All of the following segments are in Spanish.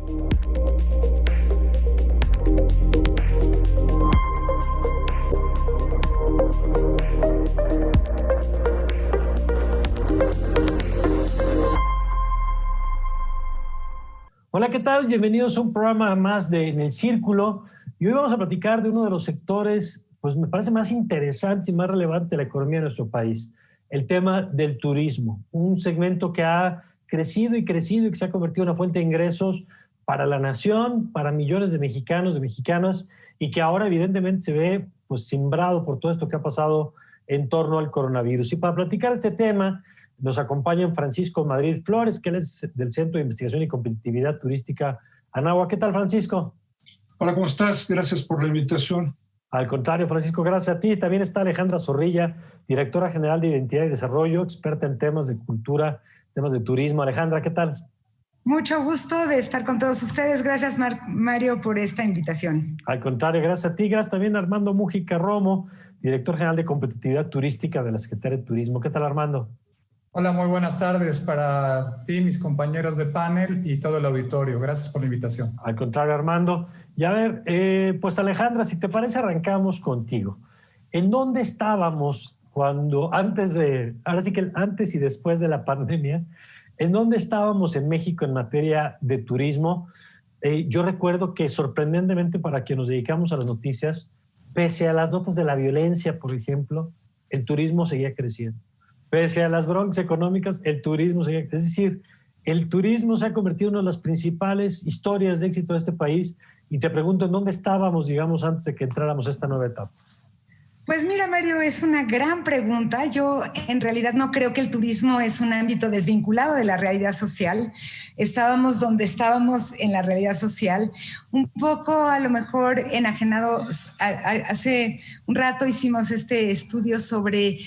Hola, ¿qué tal? Bienvenidos a un programa más de En el Círculo. Y hoy vamos a platicar de uno de los sectores, pues me parece más interesantes y más relevantes de la economía de nuestro país, el tema del turismo. Un segmento que ha crecido y crecido y que se ha convertido en una fuente de ingresos para la nación, para millones de mexicanos, de mexicanas, y que ahora evidentemente se ve pues simbrado por todo esto que ha pasado en torno al coronavirus. Y para platicar este tema, nos acompañan Francisco Madrid Flores, que él es del Centro de Investigación y Competitividad Turística Anáhuac. ¿Qué tal, Francisco? Hola, ¿cómo estás? Gracias por la invitación. Al contrario, Francisco, gracias a ti. También está Alejandra Zorrilla, directora general de Identidad y Desarrollo, experta en temas de cultura, temas de turismo. Alejandra, ¿qué tal? Mucho gusto de estar con todos ustedes. Gracias, Mario, por esta invitación. Al contrario, gracias a ti. Gracias también a Armando Mújica Romo, director general de Competitividad Turística de la Secretaría de Turismo. ¿Qué tal, Armando? Hola, muy buenas tardes para ti, mis compañeros de panel y todo el auditorio. Gracias por la invitación. Al contrario, Armando. Y a ver, pues Alejandra, si te parece, arrancamos contigo. ¿En dónde estábamos cuando, ahora sí que antes y después de la pandemia, en dónde estábamos en México en materia de turismo? Yo recuerdo que sorprendentemente para quienes nos dedicamos a las noticias, pese a las notas de la violencia, por ejemplo, el turismo seguía creciendo. Pese a las broncas económicas, el turismo seguía. Es decir, el turismo se ha convertido en una de las principales historias de éxito de este país. Y te pregunto, ¿en dónde estábamos, digamos, antes de que entráramos a esta nueva etapa? Pues mira, Mario, es una gran pregunta. Yo en realidad no creo que el turismo es un ámbito desvinculado de la realidad social. Estábamos donde estábamos en la realidad social, un poco a lo mejor enajenados. Hace un rato hicimos este estudio sobre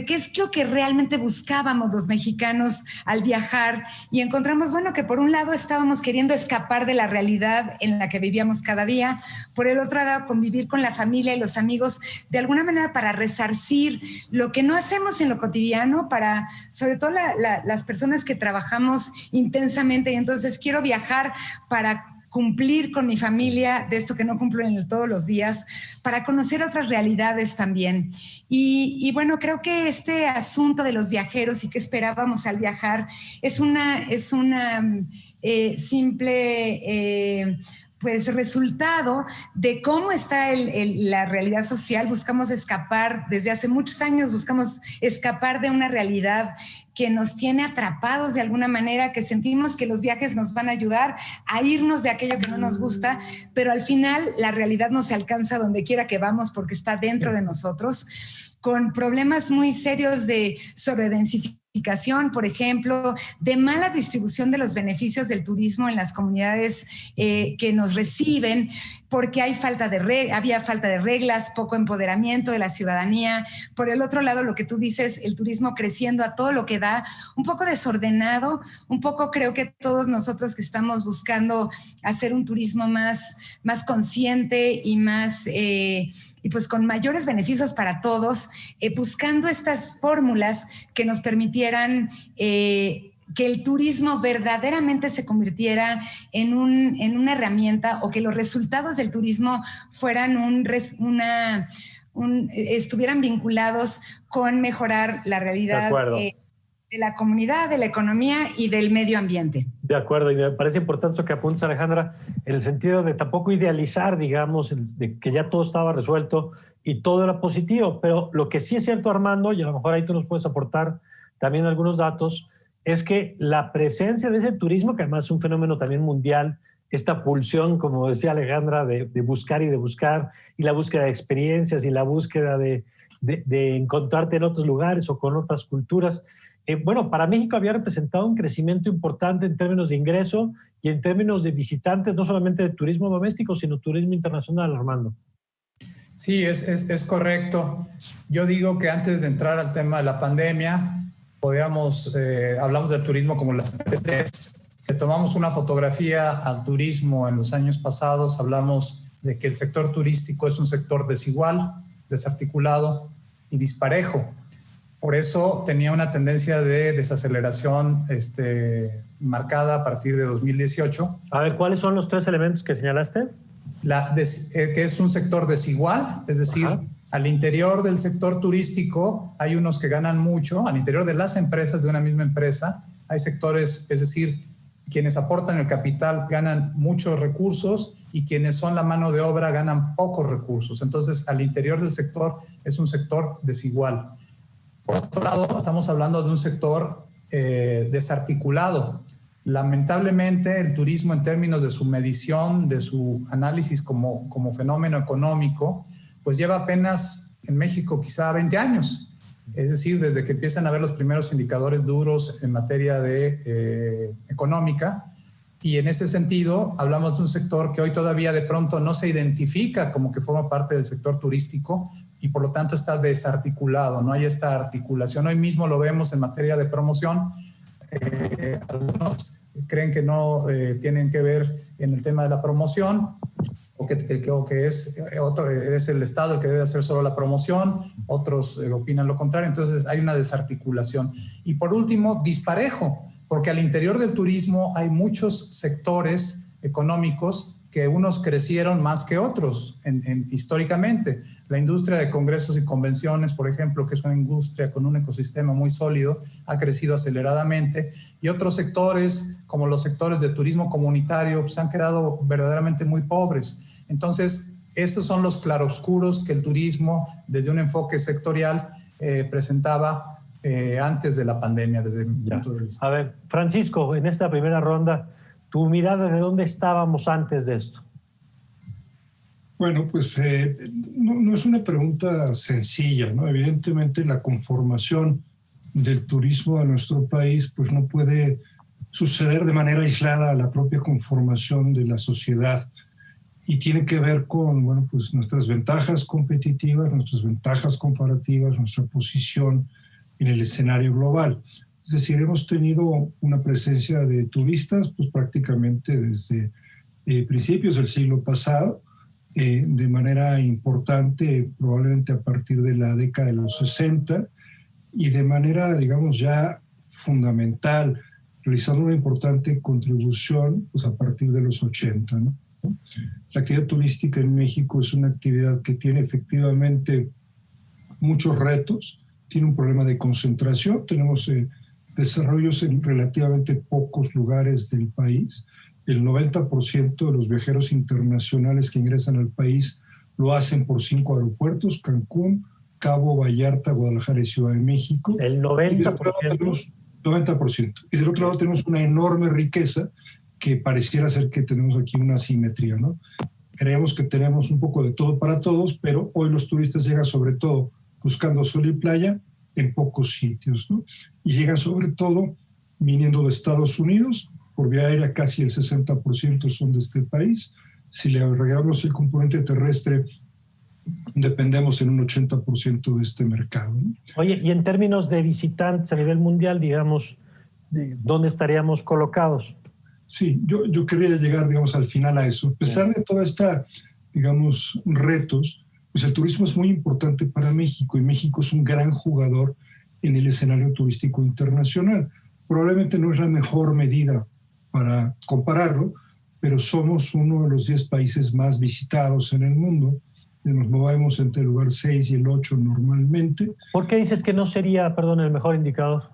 qué es lo que realmente buscábamos los mexicanos al viajar y encontramos, bueno, que por un lado estábamos queriendo escapar de la realidad en la que vivíamos cada día, por el otro lado convivir con la familia y los amigos de alguna manera para resarcir lo que no hacemos en lo cotidiano, para sobre todo las personas que trabajamos intensamente, y entonces quiero viajar para cumplir con mi familia de esto que no cumplo todos los días, para conocer otras realidades también. Y bueno, creo que este asunto de los viajeros y qué esperábamos al viajar es una simple pues resultado de cómo está la realidad social. Buscamos escapar, desde hace muchos años buscamos escapar de una realidad que nos tiene atrapados de alguna manera, que sentimos que los viajes nos van a ayudar a irnos de aquello que no nos gusta, pero al final la realidad no se alcanza donde quiera que vamos porque está dentro de nosotros, con problemas muy serios de sobredensificación, por ejemplo, de mala distribución de los beneficios del turismo en las comunidades que nos reciben, porque había falta de reglas, poco empoderamiento de la ciudadanía. Por el otro lado, lo que tú dices, el turismo creciendo a todo lo que da, un poco desordenado, un poco creo que todos nosotros que estamos buscando hacer un turismo más consciente y más y pues con mayores beneficios para todos, buscando estas fórmulas que nos permitieran que el turismo verdaderamente se convirtiera en una herramienta, o que los resultados del turismo fueran estuvieran vinculados con mejorar la realidad de la comunidad, de la economía y del medio ambiente. De acuerdo, y me parece importante eso que apuntas, Alejandra, en el sentido de tampoco idealizar, digamos, de que ya todo estaba resuelto y todo era positivo, pero lo que sí es cierto, Armando, y a lo mejor ahí tú nos puedes aportar también algunos datos, es que la presencia de ese turismo, que además es un fenómeno también mundial, esta pulsión, como decía Alejandra, de buscar y de buscar, y la búsqueda de experiencias y la búsqueda de encontrarte en otros lugares o con otras culturas, bueno, para México había representado un crecimiento importante en términos de ingreso y en términos de visitantes, no solamente de turismo doméstico, sino turismo internacional, Armando. Sí, es correcto. Yo digo que antes de entrar al tema de la pandemia, hablamos del turismo como las 3Ds. Si tomamos una fotografía al turismo en los años pasados, hablamos de que el sector turístico es un sector desigual, desarticulado y disparejo. Por eso tenía una tendencia de desaceleración marcada a partir de 2018. A ver, ¿cuáles son los 3 elementos que señalaste? Que es un sector desigual, es decir, ajá, al interior del sector turístico hay unos que ganan mucho, al interior de las empresas, de una misma empresa, hay sectores, es decir, quienes aportan el capital ganan muchos recursos y quienes son la mano de obra ganan pocos recursos. Entonces, al interior del sector es un sector desigual. Por otro lado, estamos hablando de un sector desarticulado. Lamentablemente, el turismo en términos de su medición, de su análisis como fenómeno económico, pues lleva apenas en México quizá 20 años. Es decir, desde que empiezan a ver los primeros indicadores duros en materia de económica. Y en ese sentido, hablamos de un sector que hoy todavía de pronto no se identifica como que forma parte del sector turístico y por lo tanto está desarticulado, no hay esta articulación. Hoy mismo lo vemos en materia de promoción. Algunos creen que no tienen que ver en el tema de la promoción o que es el Estado el que debe hacer solo la promoción, otros opinan lo contrario, entonces hay una desarticulación. Y por último, disparejo, porque al interior del turismo hay muchos sectores económicos que unos crecieron más que otros históricamente. La industria de congresos y convenciones, por ejemplo, que es una industria con un ecosistema muy sólido, ha crecido aceleradamente, y otros sectores, como los sectores de turismo comunitario, pues han quedado verdaderamente muy pobres. Entonces, esos son los claroscuros que el turismo, desde un enfoque sectorial, presentaba antes de la pandemia, desde mi punto de vista. A ver, Francisco, en esta primera ronda, tu mirada de dónde estábamos antes de esto. Bueno, pues no es una pregunta sencilla, ¿no? Evidentemente la conformación del turismo de nuestro país pues no puede suceder de manera aislada a la propia conformación de la sociedad y tiene que ver con, bueno, pues nuestras ventajas competitivas, nuestras ventajas comparativas, nuestra posición en el escenario global. Es decir, hemos tenido una presencia de turistas pues prácticamente desde principios del siglo pasado, de manera importante probablemente a partir de la década de los 60 y de manera, digamos, ya fundamental, realizando una importante contribución pues a partir de los 80, ¿no? La actividad turística en México es una actividad que tiene efectivamente muchos retos, tiene un problema de concentración, tenemos desarrollos en relativamente pocos lugares del país. El 90% de los viajeros internacionales que ingresan al país lo hacen por 5 aeropuertos: Cancún, Cabo, Vallarta, Guadalajara y Ciudad de México. El 90%. 90%. Y del otro lado tenemos una enorme riqueza que pareciera ser que tenemos aquí una asimetría, ¿no? Creemos que tenemos un poco de todo para todos, pero hoy los turistas llegan sobre todo buscando sol y playa en pocos sitios, ¿no? Y llegan sobre todo viniendo de Estados Unidos, por vía aérea casi el 60% son de este país. Si le agregamos el componente terrestre, dependemos en un 80% de este mercado, ¿no? Oye, y en términos de visitantes a nivel mundial, digamos, ¿dónde estaríamos colocados? Sí, yo quería llegar, digamos, al final a eso. A pesar de toda esta, digamos, retos, pues el turismo es muy importante para México y México es un gran jugador en el escenario turístico internacional. Probablemente no es la mejor medida para compararlo, pero somos uno de los 10 países más visitados en el mundo. Nos movemos entre el lugar 6 y el 8 normalmente. ¿Por qué dices que no sería, perdón, el mejor indicador?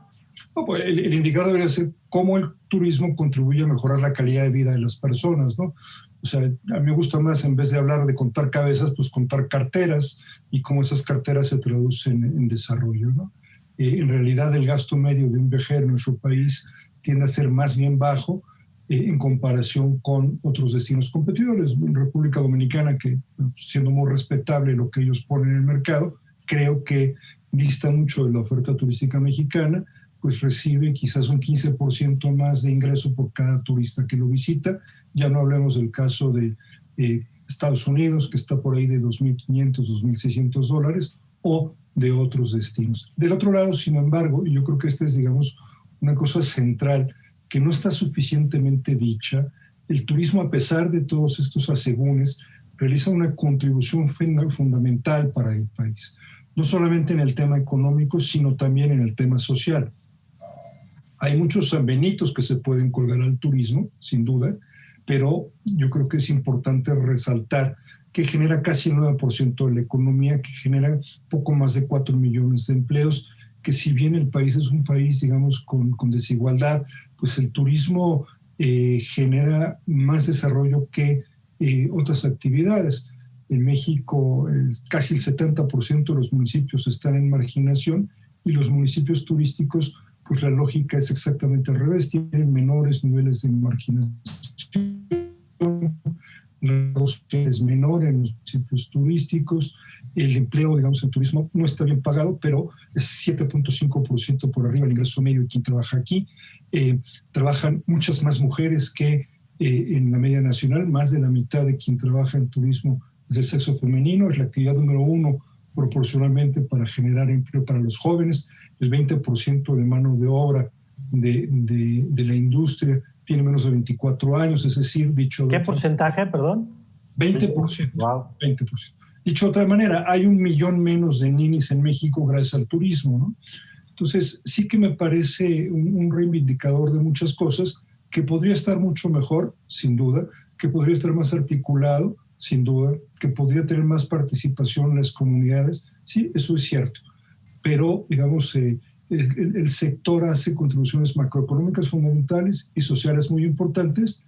No, pues el indicador debería ser cómo el turismo contribuye a mejorar la calidad de vida de las personas, ¿no? O sea, a mí me gusta más, en vez de hablar de contar cabezas, pues contar carteras y cómo esas carteras se traducen en desarrollo, ¿no? En realidad, el gasto medio de un viajero en nuestro país tiende a ser más bien bajo en comparación con otros destinos competidores. En República Dominicana, que siendo muy respetable lo que ellos ponen en el mercado, creo que dista mucho de la oferta turística mexicana, pues recibe quizás un 15% más de ingreso por cada turista que lo visita. Ya no hablemos del caso de Estados Unidos, que está por ahí de $2,500, $2,600, o de otros destinos. Del otro lado, sin embargo, y yo creo que esta es, digamos, una cosa central que no está suficientemente dicha, el turismo, a pesar de todos estos asegúnes, realiza una contribución fundamental para el país. no solamente en el tema económico, sino también en el tema social. Hay muchos sanbenitos que se pueden colgar al turismo, sin duda, pero yo creo que es importante resaltar que genera casi el 9% de la economía, que genera poco más de 4 millones de empleos, que si bien el país es un país, digamos, con desigualdad, pues el turismo genera más desarrollo que otras actividades. En México casi el 70% de los municipios están en marginación y los municipios turísticos, pues la lógica es exactamente al revés, tienen menores niveles de marginación, la reducción es menor en los municipios turísticos, el empleo, digamos, en turismo no está bien pagado, pero es 7.5% por arriba del ingreso medio de quien trabaja aquí. Trabajan muchas más mujeres que en la media nacional, más de la mitad de quien trabaja en turismo es del sexo femenino, es la actividad número 1 proporcionalmente para generar empleo para los jóvenes. El 20% de mano de obra de la industria tiene menos de 24 años, es decir, dicho... ¿Qué porcentaje, perdón? 20%. Wow. 20%. Dicho de otra manera, hay 1 millón menos de ninis en México gracias al turismo, ¿no? Entonces, sí que me parece un reivindicador de muchas cosas, que podría estar mucho mejor, sin duda, que podría estar más articulado, sin duda, que podría tener más participación en las comunidades. Sí, eso es cierto. Pero, digamos, el sector hace contribuciones macroeconómicas fundamentales y sociales muy importantes,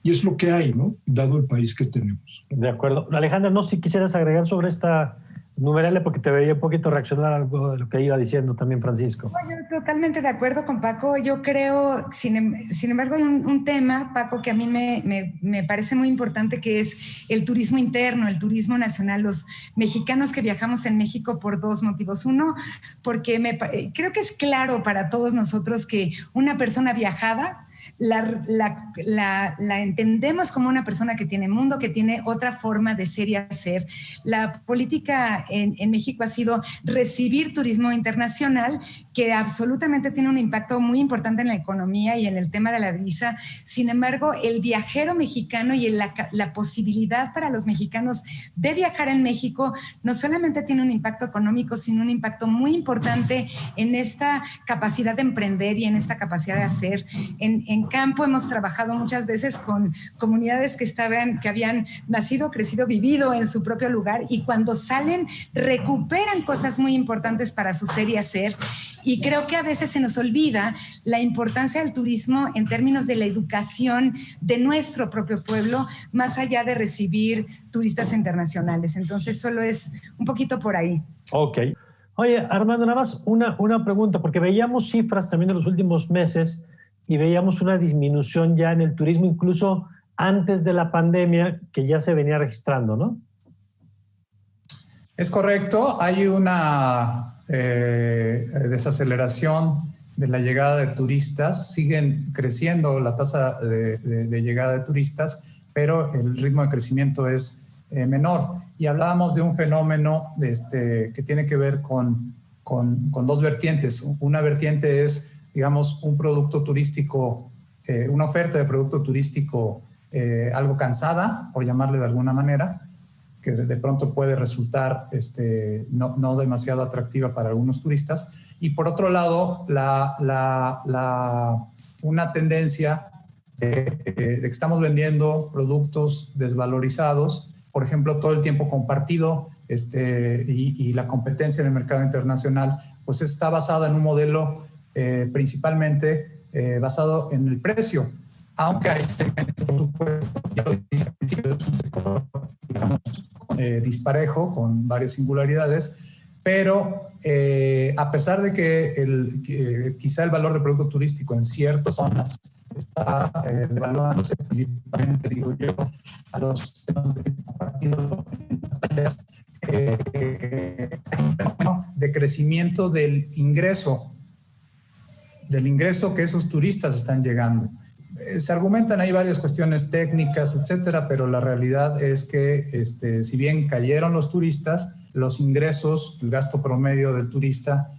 y es lo que hay, ¿no? Dado el país que tenemos. De acuerdo. Alejandra, no sé si quisieras agregar sobre esta numerale, porque te veía un poquito reaccionar a algo de lo que iba diciendo también Francisco. Yo totalmente de acuerdo con Paco. Yo creo, sin embargo, hay un tema, Paco, que a mí me parece muy importante, que es el turismo interno, el turismo nacional. Los mexicanos que viajamos en México por 2 motivos. Uno, porque creo que es claro para todos nosotros que una persona viajada la entendemos como una persona que tiene mundo, que tiene otra forma de ser y hacer. La política en México ha sido recibir turismo internacional, que absolutamente tiene un impacto muy importante en la economía y en el tema de la divisa. Sin embargo, el viajero mexicano y la posibilidad para los mexicanos de viajar en México no solamente tiene un impacto económico, sino un impacto muy importante en esta capacidad de emprender y en esta capacidad de hacer. En campo hemos trabajado muchas veces con comunidades que habían nacido, crecido, vivido en su propio lugar, y cuando salen recuperan cosas muy importantes para su ser y hacer. Y creo que a veces se nos olvida la importancia del turismo en términos de la educación de nuestro propio pueblo, más allá de recibir turistas internacionales. Entonces, solo es un poquito por ahí. Ok. Oye, Armando, nada más una pregunta, porque veíamos cifras también de los últimos meses y veíamos una disminución ya en el turismo, incluso antes de la pandemia, que ya se venía registrando, ¿no? Es correcto, hay una desaceleración de la llegada de turistas, siguen creciendo la tasa de llegada de turistas, pero el ritmo de crecimiento es menor. Y hablábamos de un fenómeno que tiene que ver con 2 vertientes. Una vertiente es, digamos, un producto turístico, una oferta de producto turístico algo cansada, por llamarle de alguna manera, que de pronto puede resultar no demasiado atractiva para algunos turistas. Y por otro lado, una tendencia de que estamos vendiendo productos desvalorizados, por ejemplo, todo el tiempo compartido, y la competencia en el mercado internacional, pues está basada en un modelo principalmente basado en el precio, aunque hay segmentos, por supuesto, ya lo dije al principio, es un sector, digamos, disparejo, con varias singularidades, pero a pesar de que quizá el valor del producto turístico en ciertas zonas está devaluándose, principalmente, digo yo, a los temas de compartido en pantallas, hay un fenómeno de crecimiento del ingreso que esos turistas están llegando. Se argumentan ahí varias cuestiones técnicas, etcétera, pero la realidad es que si bien cayeron los turistas, los ingresos, el gasto promedio del turista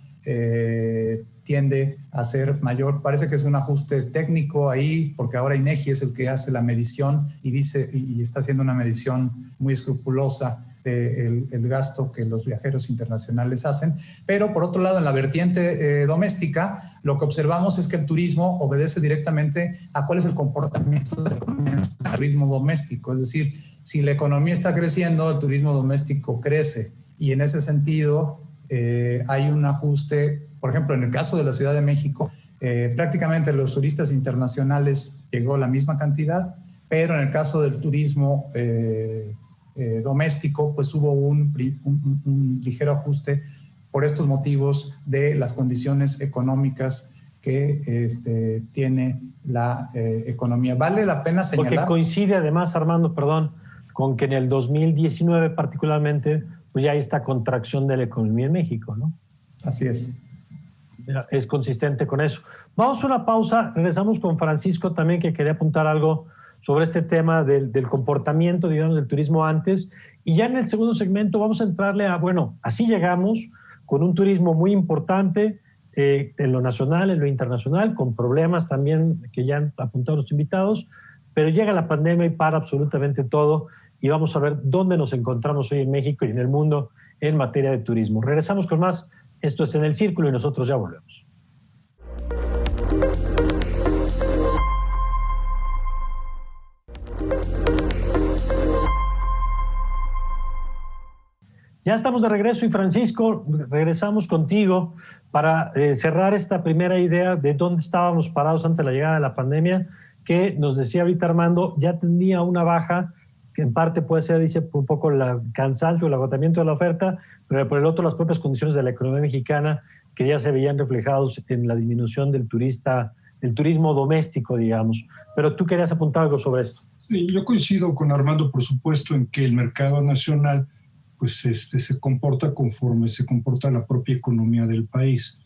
tiende a ser mayor. Parece que es un ajuste técnico ahí, porque ahora INEGI es el que hace la medición y está haciendo una medición muy escrupulosa del gasto que los viajeros internacionales hacen. Pero por otro lado, en la vertiente doméstica, lo que observamos es que el turismo obedece directamente a cuál es el comportamiento del turismo doméstico. Es decir, si la economía está creciendo, el turismo doméstico crece. Y en ese sentido hay un ajuste. Por ejemplo, en el caso de la Ciudad de México, prácticamente los turistas internacionales llegó la misma cantidad, pero en el caso del turismo doméstico, pues hubo un ligero ajuste por estos motivos de las condiciones económicas que tiene la economía. Vale la pena señalar. Porque coincide además, Armando, perdón, con que en el 2019 particularmente, pues ya hay esta contracción de la economía en México, ¿no? Así es. Es consistente con eso. Vamos a una pausa, regresamos con Francisco también, que quería apuntar algo sobre este tema del comportamiento, digamos, del turismo antes. Y ya en el segundo segmento vamos a entrarle a, bueno, así llegamos con un turismo muy importante en lo nacional, en lo internacional, con problemas también que ya han apuntado los invitados, pero llega la pandemia y para absolutamente todo, y vamos a ver dónde nos encontramos hoy en México y en el mundo en materia de turismo. Regresamos con más. Esto es En el Círculo y nosotros ya volvemos. Ya estamos de regreso y Francisco, regresamos contigo para cerrar esta primera idea de dónde estábamos parados antes de la llegada de la pandemia, que nos decía ahorita Armando, ya tenía una baja, que en parte puede ser, dice, un poco el cansancio, el agotamiento de la oferta, pero por el otro las propias condiciones de la economía mexicana que ya se veían reflejados en la disminución del turismo doméstico, digamos. Pero tú querías apuntar algo sobre esto. Sí, yo coincido con Armando, por supuesto, en que el mercado nacional pues se comporta conforme se comporta la propia economía del país.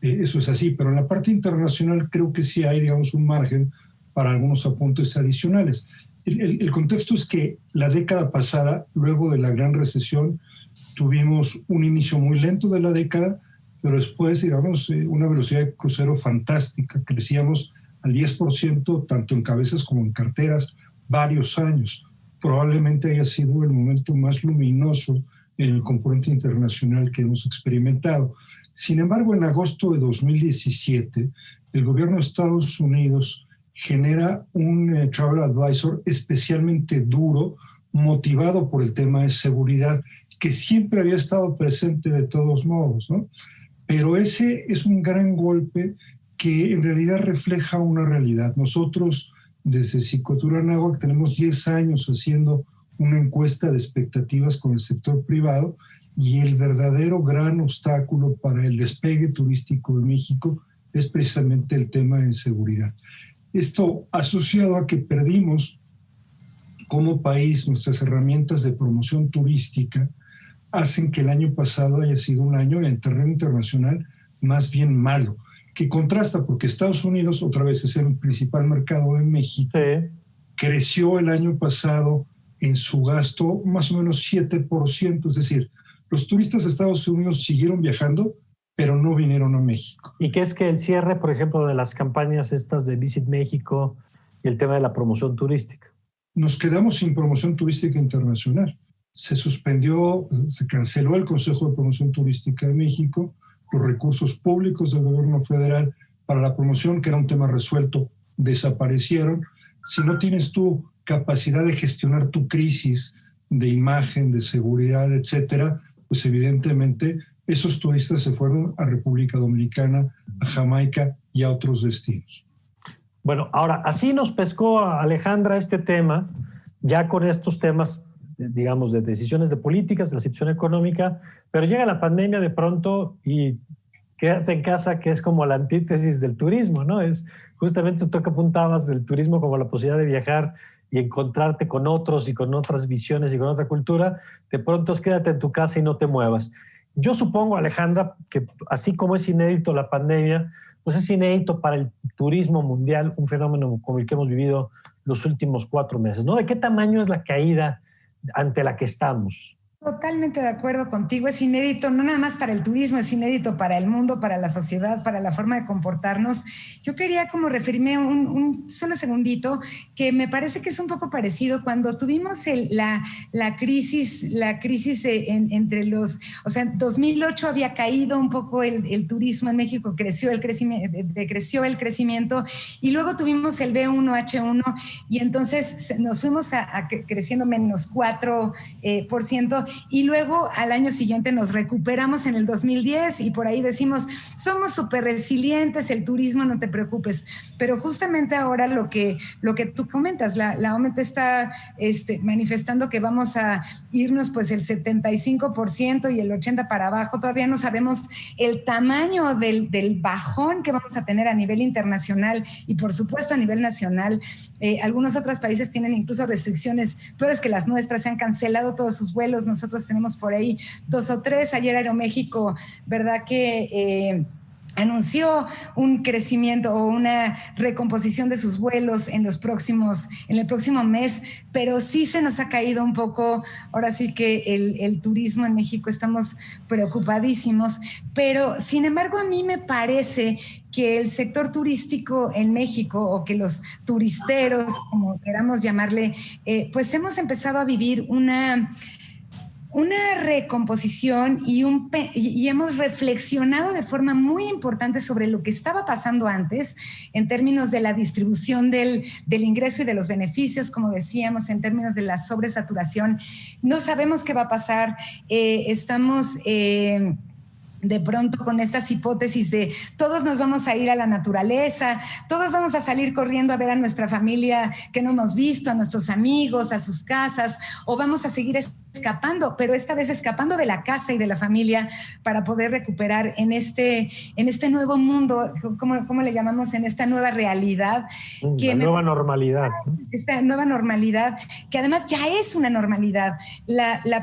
Eso es así, pero en la parte internacional creo que sí hay, digamos, un margen para algunos apuntes adicionales. El contexto es que la década pasada, luego de la gran recesión, tuvimos un inicio muy lento de la década, pero después, digamos, una velocidad de crucero fantástica. Crecíamos al 10%, tanto en cabezas como en carteras, varios años. Probablemente haya sido el momento más luminoso en el componente internacional que hemos experimentado. Sin embargo, en agosto de 2017, el gobierno de Estados Unidos genera un Travel Advisor especialmente duro, motivado por el tema de seguridad, que siempre había estado presente de todos modos, ¿no? Pero ese es un gran golpe que en realidad refleja una realidad. Nosotros, desde Cicotura Anáhuac, tenemos 10 años haciendo una encuesta de expectativas con el sector privado y el verdadero gran obstáculo para el despegue turístico de México es precisamente el tema de seguridad. Esto asociado a que perdimos como país nuestras herramientas de promoción turística hacen que el año pasado haya sido un año en el terreno internacional más bien malo, que contrasta porque Estados Unidos, otra vez es el principal mercado de México, sí, creció el año pasado en su gasto más o menos 7%, es decir, los turistas de Estados Unidos siguieron viajando, pero no vinieron a México. ¿Y qué es que el cierre, por ejemplo, de las campañas estas de Visit México y el tema de la promoción turística? Nos quedamos sin promoción turística internacional. Se suspendió, se canceló el Consejo de Promoción Turística de México, los recursos públicos del gobierno federal para la promoción, que era un tema resuelto, desaparecieron. Si no tienes tú capacidad de gestionar tu crisis de imagen, de seguridad, etcétera, pues evidentemente esos turistas se fueron a República Dominicana, a Jamaica y a otros destinos. Bueno, ahora, así nos pescó a Alejandra este tema, ya con estos temas, digamos, de decisiones de políticas, de la situación económica, pero llega la pandemia de pronto y quédate en casa, que es como la antítesis del turismo, ¿no? Es justamente tú que apuntabas del turismo como la posibilidad de viajar y encontrarte con otros y con otras visiones y con otra cultura, de pronto es quédate en tu casa y no te muevas. Yo supongo, Alejandra, que así como es inédito la pandemia, pues es inédito para el turismo mundial, un fenómeno como el que hemos vivido los últimos 4 meses, ¿no? ¿De qué tamaño es la caída ante la que estamos? Totalmente de acuerdo contigo, es inédito, no nada más para el turismo, es inédito para el mundo, para la sociedad, para la forma de comportarnos. Yo quería como referirme un solo segundito, que me parece que es un poco parecido cuando tuvimos la crisis entre los, o sea, en 2008 había caído un poco el turismo en México, creció el crecimiento y luego tuvimos el B1H1 y entonces nos fuimos a creciendo menos 4%. Y luego al año siguiente nos recuperamos en el 2010 y por ahí decimos, somos súper resilientes, el turismo, no te preocupes. Pero justamente ahora lo que tú comentas, la OMT está manifestando que vamos a irnos pues el 75% y el 80% para abajo. Todavía no sabemos el tamaño del bajón que vamos a tener a nivel internacional y por supuesto a nivel nacional. Algunos otros países tienen incluso restricciones peores que las nuestras, se han cancelado todos sus vuelos. Nosotros tenemos por ahí 2 o 3. Ayer Aeroméxico, ¿verdad que anunció un crecimiento o una recomposición de sus vuelos en el próximo mes, pero sí se nos ha caído un poco, ahora sí que el turismo en México, estamos preocupadísimos, pero sin embargo a mí me parece que el sector turístico en México, o que los turisteros, como queramos llamarle, pues hemos empezado a vivir una recomposición y hemos reflexionado de forma muy importante sobre lo que estaba pasando antes en términos de la distribución del ingreso y de los beneficios, como decíamos, en términos de la sobresaturación. No sabemos qué va a pasar, estamos de pronto con estas hipótesis de todos nos vamos a ir a la naturaleza, todos vamos a salir corriendo a ver a nuestra familia que no hemos visto, a nuestros amigos, a sus casas, o vamos a seguir escapando, pero esta vez escapando de la casa y de la familia para poder recuperar en este nuevo mundo, ¿cómo le llamamos? En esta nueva realidad. Nueva normalidad. Esta nueva normalidad, que además ya es una normalidad.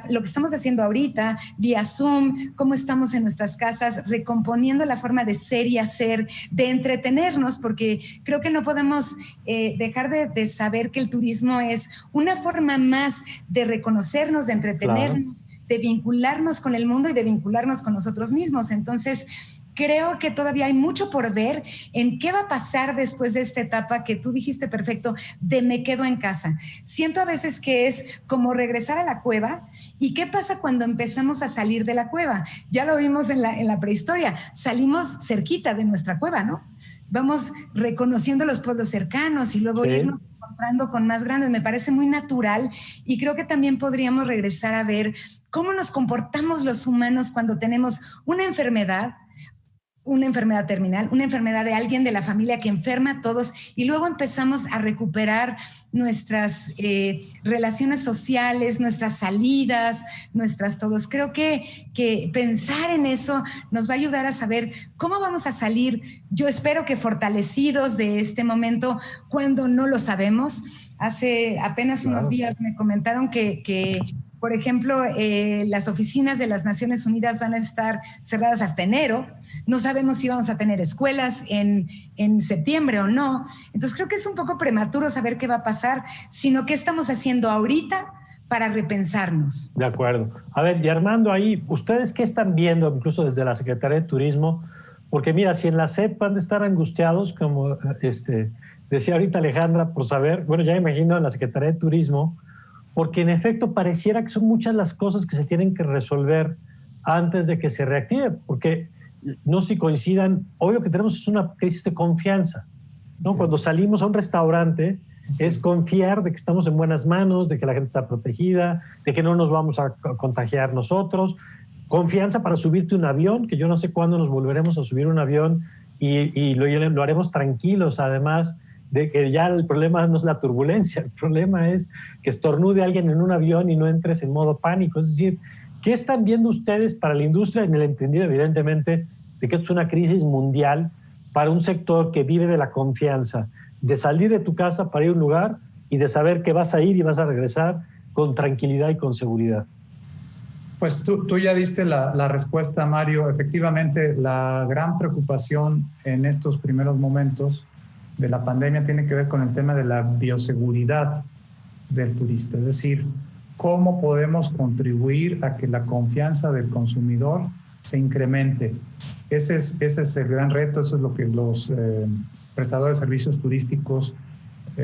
Lo que estamos haciendo ahorita, vía Zoom, cómo estamos en nuestras casas, recomponiendo la forma de ser y hacer, de entretenernos, porque creo que no podemos dejar de saber que el turismo es una forma más de reconocernos, de entretenernos, claro, de vincularnos con el mundo y de vincularnos con nosotros mismos. Entonces, creo que todavía hay mucho por ver en qué va a pasar después de esta etapa que tú dijiste perfecto, de me quedo en casa. Siento a veces que es como regresar a la cueva. ¿Y qué pasa cuando empezamos a salir de la cueva? Ya lo vimos en la prehistoria. Salimos cerquita de nuestra cueva, ¿no? Vamos reconociendo los pueblos cercanos y luego irnos encontrando con más grandes. Me parece muy natural y creo que también podríamos regresar a ver cómo nos comportamos los humanos cuando tenemos una enfermedad terminal, una enfermedad de alguien de la familia que enferma a todos y luego empezamos a recuperar nuestras relaciones sociales, nuestras salidas, nuestras todos. Creo que pensar en eso nos va a ayudar a saber cómo vamos a salir, yo espero que fortalecidos de este momento cuando no lo sabemos. Hace apenas unos días me comentaron que por ejemplo, las oficinas de las Naciones Unidas van a estar cerradas hasta enero. No sabemos si vamos a tener escuelas en septiembre o no. Entonces creo que es un poco prematuro saber qué va a pasar, sino qué estamos haciendo ahorita para repensarnos. De acuerdo. A ver, y Armando, ahí, ¿ustedes qué están viendo, incluso desde la Secretaría de Turismo? Porque mira, si en la SEP van a estar angustiados, como decía ahorita Alejandra, por saber, bueno, ya me imagino en la Secretaría de Turismo, porque en efecto pareciera que son muchas las cosas que se tienen que resolver antes de que se reactive, porque no sé si coincidan, obvio que tenemos una crisis de confianza, ¿no? Sí. Cuando salimos a un restaurante es confiar de que estamos en buenas manos, de que la gente está protegida, de que no nos vamos a contagiar nosotros, confianza para subirte a un avión, que yo no sé cuándo nos volveremos a subir un avión y lo haremos tranquilos, además de que ya el problema no es la turbulencia, el problema es que estornude alguien en un avión y no entres en modo pánico. Es decir, ¿qué están viendo ustedes para la industria en el entendido, evidentemente, de que esto es una crisis mundial para un sector que vive de la confianza, de salir de tu casa para ir a un lugar y de saber que vas a ir y vas a regresar con tranquilidad y con seguridad? Pues tú ya diste la respuesta, Mario. Efectivamente, la gran preocupación en estos primeros momentos de la pandemia tiene que ver con el tema de la bioseguridad del turista. Es decir, cómo podemos contribuir a que la confianza del consumidor se incremente. Ese es el gran reto, eso es lo que los prestadores de servicios turísticos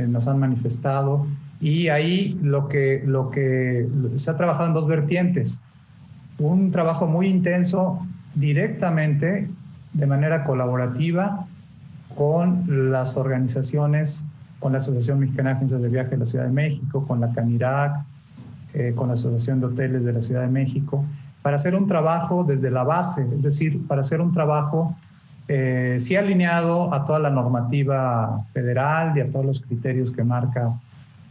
nos han manifestado. Y ahí lo que se ha trabajado en dos vertientes. Un trabajo muy intenso directamente, de manera colaborativa, con las organizaciones, con la Asociación Mexicana de Agencias de Viaje de la Ciudad de México, con la CANIRAC, con la Asociación de Hoteles de la Ciudad de México, para hacer un trabajo desde la base, es decir, para hacer un trabajo sí alineado a toda la normativa federal y a todos los criterios que marca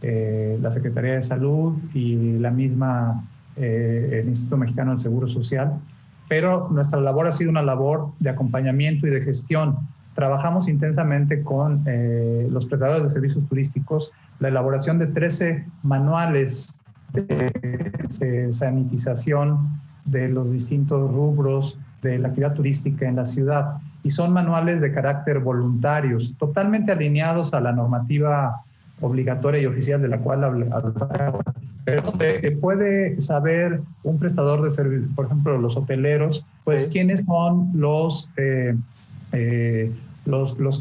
la Secretaría de Salud y la misma el Instituto Mexicano del Seguro Social, pero nuestra labor ha sido una labor de acompañamiento y de gestión. Trabajamos intensamente con los prestadores de servicios turísticos, la elaboración de 13 manuales de sanitización de los distintos rubros de la actividad turística en la ciudad, y son manuales de carácter voluntarios, totalmente alineados a la normativa obligatoria y oficial de la cual hablaba, pero donde puede saber un prestador de servicios, por ejemplo los hoteleros, pues quiénes son los que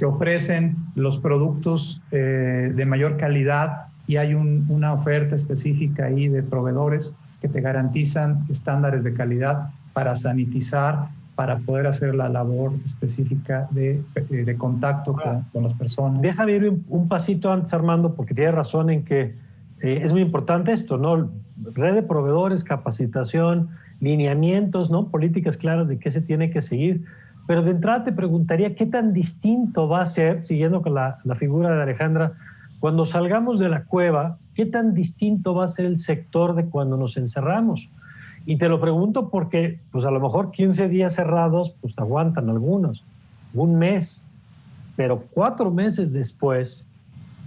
ofrecen los productos de mayor calidad, y hay una oferta específica ahí de proveedores que te garantizan estándares de calidad para sanitizar, para poder hacer la labor específica de contacto con las personas. Déjame ir un pasito antes, Armando, porque tienes razón en que es muy importante esto, ¿no? Red de proveedores, capacitación, lineamientos, ¿no? Políticas claras de qué se tiene que seguir. Pero de entrada te preguntaría qué tan distinto va a ser, siguiendo con la figura de Alejandra, cuando salgamos de la cueva, qué tan distinto va a ser el sector de cuando nos encerramos. Y te lo pregunto porque, pues a lo mejor 15 días cerrados, pues aguantan algunos, un mes, pero 4 meses después,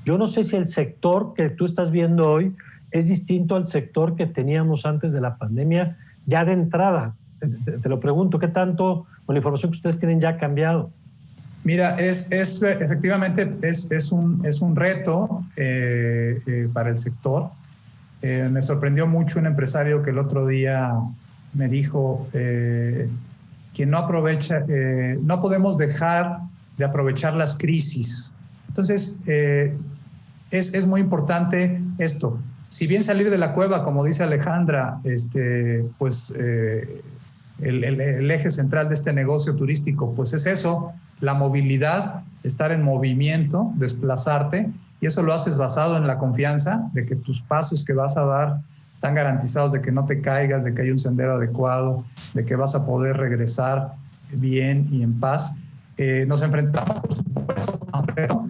yo no sé si el sector que tú estás viendo hoy es distinto al sector que teníamos antes de la pandemia, ya de entrada. Te lo pregunto, ¿qué tanto con la información que ustedes tienen ya ha cambiado? Mira, efectivamente es un reto para el sector. Me sorprendió mucho un empresario que el otro día me dijo que no podemos dejar de aprovechar las crisis. Entonces, es muy importante esto. Si bien salir de la cueva, como dice Alejandra, pues el eje central de este negocio turístico, pues es eso, la movilidad, estar en movimiento, desplazarte, y eso lo haces basado en la confianza de que tus pasos que vas a dar están garantizados, de que no te caigas, de que hay un sendero adecuado, de que vas a poder regresar bien y en paz. Nos enfrentamos, por supuesto, a un reto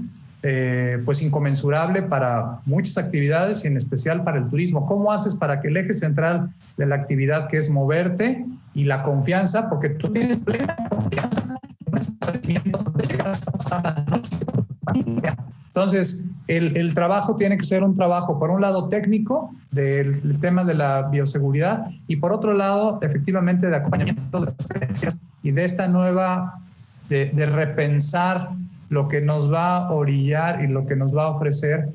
pues inconmensurable para muchas actividades y en especial para el turismo. ¿Cómo haces para que el eje central de la actividad, que es moverte, y la confianza, porque tú tienes plena confianza en un establecimiento donde llegas a pasar la noche con tu familia? Entonces, el trabajo tiene que ser un trabajo, por un lado, técnico del tema de la bioseguridad, y por otro lado, efectivamente, de acompañamiento de las creencias y de esta nueva, de repensar lo que nos va a orillar y lo que nos va a ofrecer.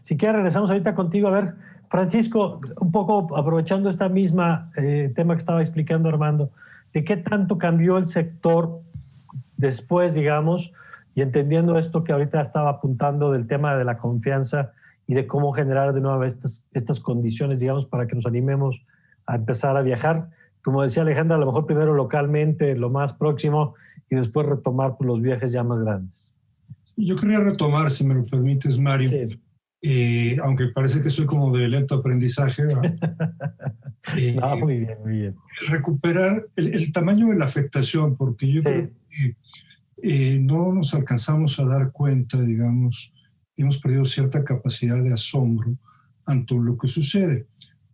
Si quieres, regresamos ahorita contigo. A ver, Francisco, un poco aprovechando esta misma tema que estaba explicando Armando, ¿de qué tanto cambió el sector después, digamos, y entendiendo esto que ahorita estaba apuntando del tema de la confianza y de cómo generar de nuevo estas condiciones, digamos, para que nos animemos a empezar a viajar? Como decía Alejandra, a lo mejor primero localmente, lo más próximo, y después retomar por los viajes ya más grandes. Yo quería retomar, si me lo permites, Mario, sí. Aunque parece que soy como de lento aprendizaje. No, muy bien, muy bien. Recuperar el tamaño de la afectación, porque yo creo que no nos alcanzamos a dar cuenta, digamos, hemos perdido cierta capacidad de asombro ante lo que sucede.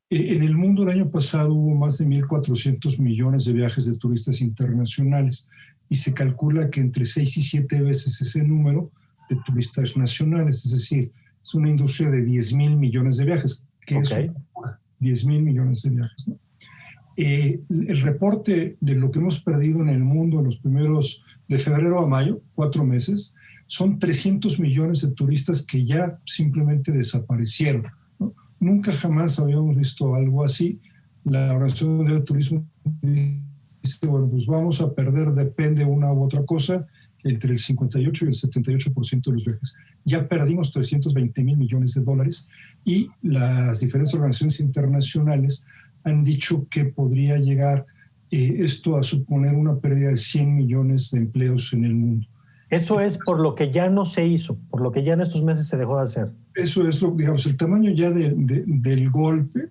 En el mundo el año pasado hubo más de 1.400 millones de viajes de turistas internacionales, y se calcula que entre 6 y 7 veces ese número de turistas nacionales, es decir, es una industria de 10,000 millones de viajes, que es 10,000 millones de viajes, ¿no? El reporte de lo que hemos perdido en el mundo en los primeros, de febrero a mayo, 4 meses, son 300 millones de turistas que ya simplemente desaparecieron, ¿no? Nunca jamás habíamos visto algo así. La Organización Mundial de Turismo dice, bueno, pues vamos a perder, depende una u otra cosa, entre el 58 y el 78% de los viajes. Ya perdimos 320 mil millones de dólares y las diferentes organizaciones internacionales han dicho que podría llegar esto a suponer una pérdida de 100 millones de empleos en el mundo. Eso es por lo que ya no se hizo, por lo que ya en estos meses se dejó de hacer. Eso es, digamos, el tamaño ya del golpe.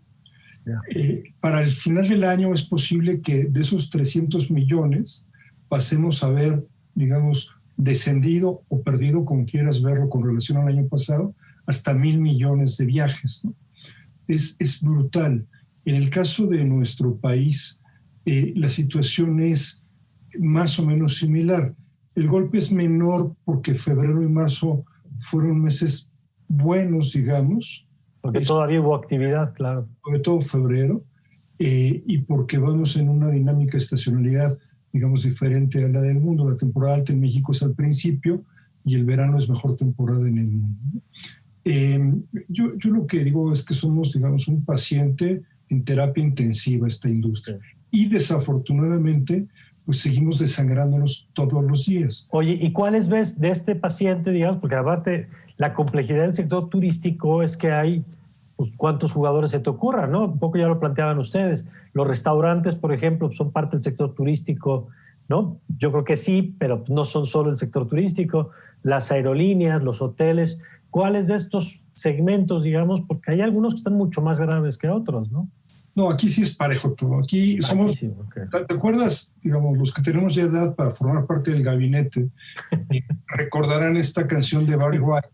Para el final del año es posible que de esos 300 millones pasemos a ver, digamos, descendido o perdido, como quieras verlo con relación al año pasado, hasta 1,000 millones de viajes, ¿no? Es brutal. En el caso de nuestro país, la situación es más o menos similar. El golpe es menor porque febrero y marzo fueron meses buenos, digamos. Porque todavía hubo actividad, claro. Sobre todo febrero, y porque vamos en una dinámica de estacionalidad, digamos, diferente a la del mundo. La temporada alta en México es al principio y el verano es mejor temporada en el mundo. Yo lo que digo es que somos, digamos, un paciente en terapia intensiva esta industria. Sí. Y desafortunadamente, pues seguimos desangrándonos todos los días. Oye, ¿y cuáles ves de este paciente, digamos? Porque aparte, la complejidad del sector turístico es que hay, pues, cuántos jugadores se te ocurran, ¿no? Un poco ya lo planteaban ustedes. Los restaurantes, por ejemplo, son parte del sector turístico, ¿no? Yo creo que sí, pero no son solo el sector turístico. Las aerolíneas, los hoteles. ¿Cuáles de estos segmentos, digamos? Porque hay algunos que están mucho más graves que otros, ¿no? No, aquí sí es parejo todo. Aquí somos, sí, okay. ¿Te acuerdas? Digamos, los que tenemos ya edad para formar parte del gabinete, recordarán esta canción de Barry White,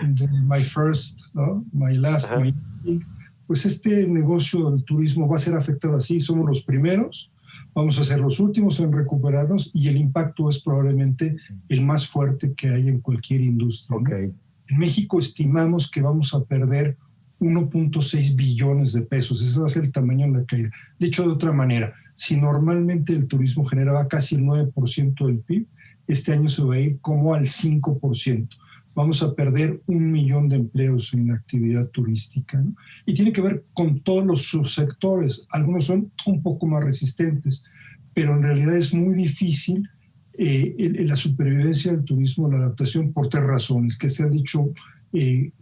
de My First, ¿no? My Last, My Thing. Pues este negocio del turismo va a ser afectado así. Somos los primeros, vamos a ser los últimos en recuperarnos y el impacto es probablemente el más fuerte que hay en cualquier industria, ¿no? Okay. En México estimamos que vamos a perder 1.6 billones de pesos. Ese va a ser el tamaño de la caída. Dicho de otra manera, si normalmente el turismo generaba casi el 9% del PIB, este año se va a ir como al 5%. Vamos a perder 1 millón de empleos en la actividad turística, ¿no? Y tiene que ver con todos los subsectores. Algunos son un poco más resistentes, pero en realidad es muy difícil la supervivencia del turismo, la adaptación, por 3 razones que se han dicho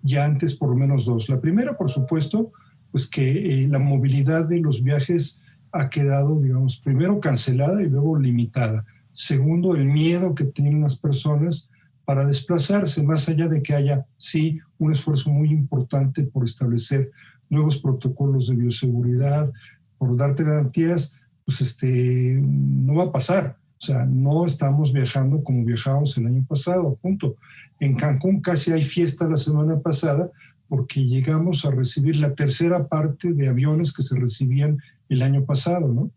ya antes, por lo menos 2. La primera, por supuesto, pues que la movilidad de los viajes ha quedado, digamos, primero cancelada y luego limitada. Segundo, el miedo que tienen las personas para desplazarse, más allá de que haya, sí, un esfuerzo muy importante por establecer nuevos protocolos de bioseguridad, por darte garantías, pues no va a pasar. O sea, no estamos viajando como viajábamos el año pasado, punto. En Cancún casi hay fiesta la semana pasada porque llegamos a recibir la tercera parte de aviones que se recibían el año pasado, ¿no?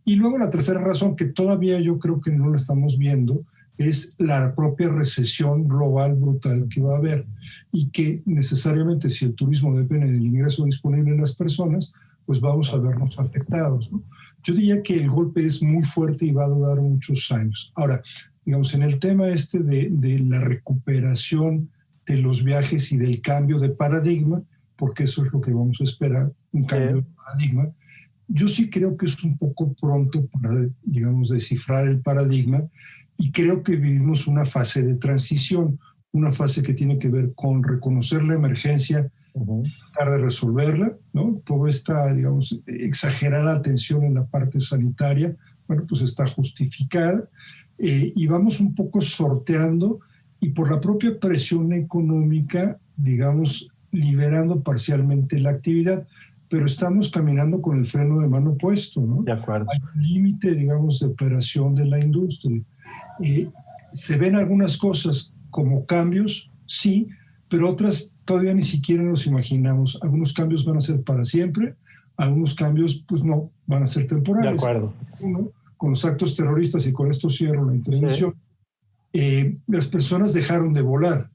Y luego la tercera razón, que todavía yo creo que no la estamos viendo, es la propia recesión global brutal que va a haber y que necesariamente, si el turismo depende del ingreso disponible de las personas, pues vamos a vernos afectados, ¿no? Yo diría que el golpe es muy fuerte y va a durar muchos años. Ahora, digamos, en el tema de la recuperación de los viajes y del cambio de paradigma, porque eso es lo que vamos a esperar, un cambio de paradigma, yo sí creo que es un poco pronto para, digamos, descifrar el paradigma y creo que vivimos una fase de transición, una fase que tiene que ver con reconocer la emergencia, tratar de resolverla, ¿no? Toda esta, digamos, exagerada atención en la parte sanitaria, bueno, pues está justificada y vamos un poco sorteando y por la propia presión económica, digamos, liberando parcialmente la actividad, pero estamos caminando con el freno de mano puesto, ¿no? De acuerdo. Hay un límite, digamos, de operación de la industria. Se ven algunas cosas como cambios, sí, pero otras todavía ni siquiera nos imaginamos. Algunos cambios van a ser para siempre, algunos cambios, pues no, van a ser temporales. De acuerdo. Uno, con los actos terroristas, y con esto cierro la intervención, las personas dejaron de volar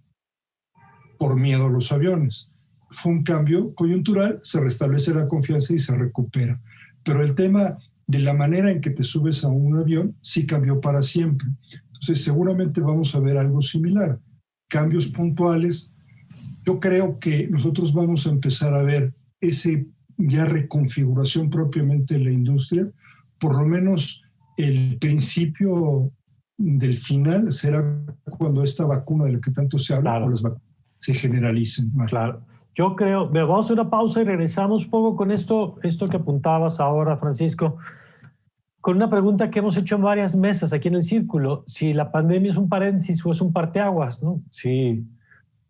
por miedo a los aviones. Fue un cambio coyuntural, se restablece la confianza y se recupera. Pero el tema de la manera en que te subes a un avión sí cambió para siempre. Entonces seguramente vamos a ver algo similar. Cambios puntuales. Yo creo que nosotros vamos a empezar a ver ese ya reconfiguración propiamente de la industria, por lo menos el principio del final será cuando esta vacuna de la que tanto se habla, o las vacunas se generalicen. Claro. Yo creo, vamos a hacer una pausa y regresamos un poco con esto que apuntabas ahora, Francisco, con una pregunta que hemos hecho en varias mesas aquí en el Círculo: si la pandemia es un paréntesis o es un parteaguas, ¿no? Si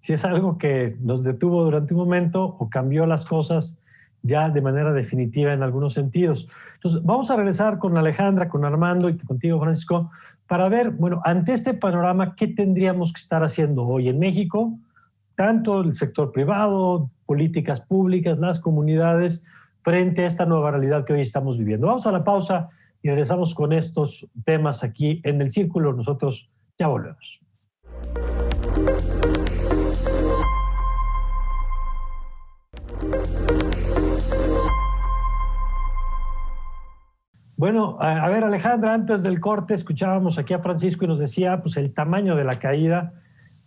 es algo que nos detuvo durante un momento o cambió las cosas ya de manera definitiva en algunos sentidos. Entonces, vamos a regresar con Alejandra, con Armando y contigo, Francisco, para ver, bueno, ante este panorama, ¿qué tendríamos que estar haciendo hoy en México? Tanto el sector privado, políticas públicas, las comunidades, frente a esta nueva realidad que hoy estamos viviendo. Vamos a la pausa y regresamos con estos temas aquí en el Círculo. Nosotros ya volvemos. Bueno, a ver, Alejandra, antes del corte escuchábamos aquí a Francisco y nos decía, pues el tamaño de la caída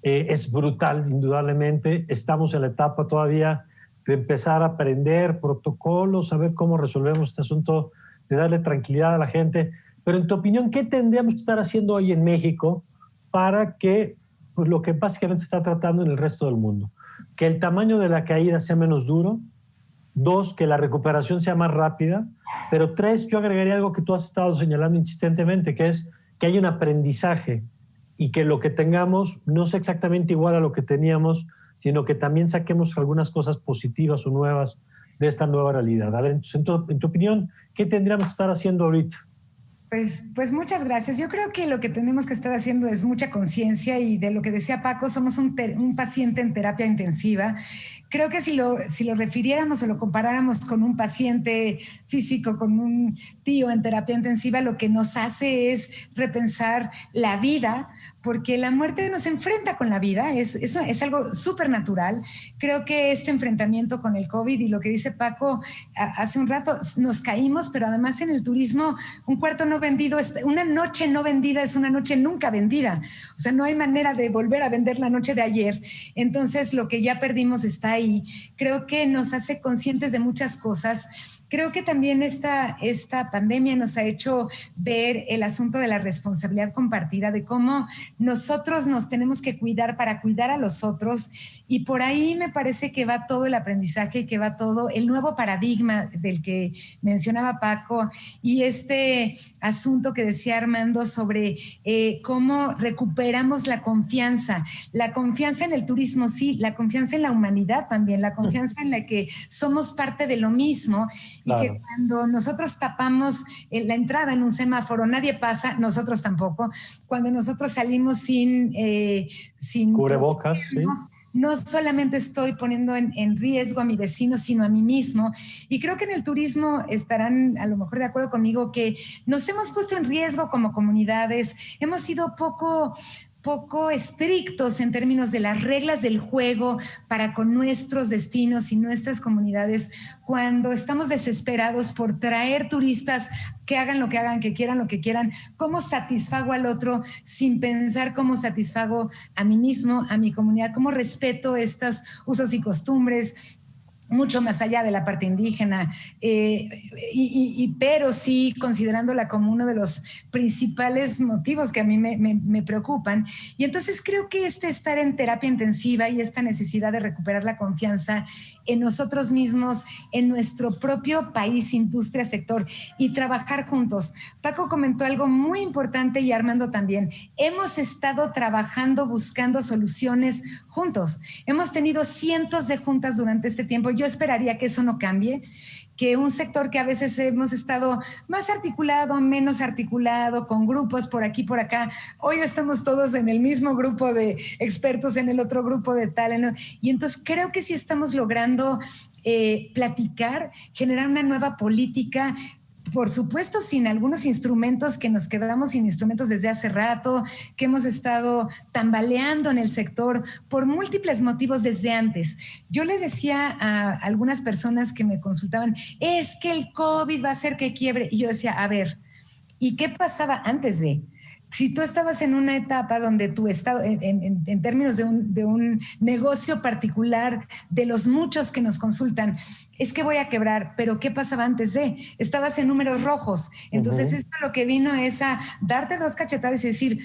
es brutal, indudablemente. Estamos en la etapa todavía de empezar a aprender protocolos, saber cómo resolvemos este asunto, de darle tranquilidad a la gente. Pero en tu opinión, ¿qué tendríamos que estar haciendo hoy en México para que, pues lo que básicamente se está tratando en el resto del mundo, que el tamaño de la caída sea menos duro? 2, que la recuperación sea más rápida. Pero 3, yo agregaría algo que tú has estado señalando insistentemente, que es que hay un aprendizaje y que lo que tengamos no sea exactamente igual a lo que teníamos, sino que también saquemos algunas cosas positivas o nuevas de esta nueva realidad. A ver, entonces, en tu opinión, ¿qué tendríamos que estar haciendo ahorita? Pues muchas gracias. Yo creo que lo que tenemos que estar haciendo es mucha conciencia, y de lo que decía Paco, somos un paciente en terapia intensiva. Creo que si lo refiriéramos o lo comparáramos con un paciente físico, con un tío en terapia intensiva, lo que nos hace es repensar la vida, porque la muerte nos enfrenta con la vida, eso es algo súper natural. Creo que este enfrentamiento con el COVID y lo que dice Paco hace un rato, nos caímos, pero además en el turismo, un cuarto no vendido, una noche no vendida es una noche nunca vendida. O sea, no hay manera de volver a vender la noche de ayer. Entonces, lo que ya perdimos está ahí. Creo que nos hace conscientes de muchas cosas. Creo que también esta pandemia nos ha hecho ver el asunto de la responsabilidad compartida, de cómo nosotros nos tenemos que cuidar para cuidar a los otros, y por ahí me parece que va todo el aprendizaje, que va todo el nuevo paradigma del que mencionaba Paco, y este asunto que decía Armando sobre cómo recuperamos la confianza en el turismo, sí, la confianza en la humanidad también, la confianza en la que somos parte de lo mismo. Y claro, que cuando nosotros tapamos la entrada en un semáforo, nadie pasa, nosotros tampoco. Cuando nosotros salimos sin cubrebocas, ¿sí? No solamente estoy poniendo en riesgo a mi vecino, sino a mí mismo. Y creo que en el turismo estarán a lo mejor de acuerdo conmigo que nos hemos puesto en riesgo como comunidades, hemos sido poco estrictos en términos de las reglas del juego para con nuestros destinos y nuestras comunidades, cuando estamos desesperados por traer turistas que hagan lo que hagan, que quieran lo que quieran. ¿Cómo satisfago al otro sin pensar cómo satisfago a mí mismo, a mi comunidad? ¿Cómo respeto estos usos y costumbres? Mucho más allá de la parte indígena, pero sí considerándola como uno de los principales motivos que a mí me preocupan. Y entonces creo que estar en terapia intensiva y esta necesidad de recuperar la confianza en nosotros mismos, en nuestro propio país, industria, sector, y trabajar juntos. Paco comentó algo muy importante, y Armando también. Hemos estado trabajando, buscando soluciones juntos. Hemos tenido cientos de juntas durante este tiempo. Yo esperaría que eso no cambie, que un sector que a veces hemos estado más articulado, menos articulado, con grupos por aquí, por acá, hoy estamos todos en el mismo grupo de expertos, en el otro grupo de tal, ¿no? Y entonces creo que sí estamos logrando platicar, generar una nueva política, por supuesto, sin algunos instrumentos, que nos quedamos sin instrumentos desde hace rato, que hemos estado tambaleando en el sector por múltiples motivos desde antes. Yo les decía a algunas personas que me consultaban, es que el COVID va a hacer que quiebre. Y yo decía, a ver, ¿y qué pasaba antes de? Si tú estabas en una etapa donde tu estado, en términos de un negocio particular, de los muchos que nos consultan, es que voy a quebrar, pero ¿qué pasaba antes de? Estabas en números rojos. Entonces, esto lo que vino es a darte 2 cachetadas y decir,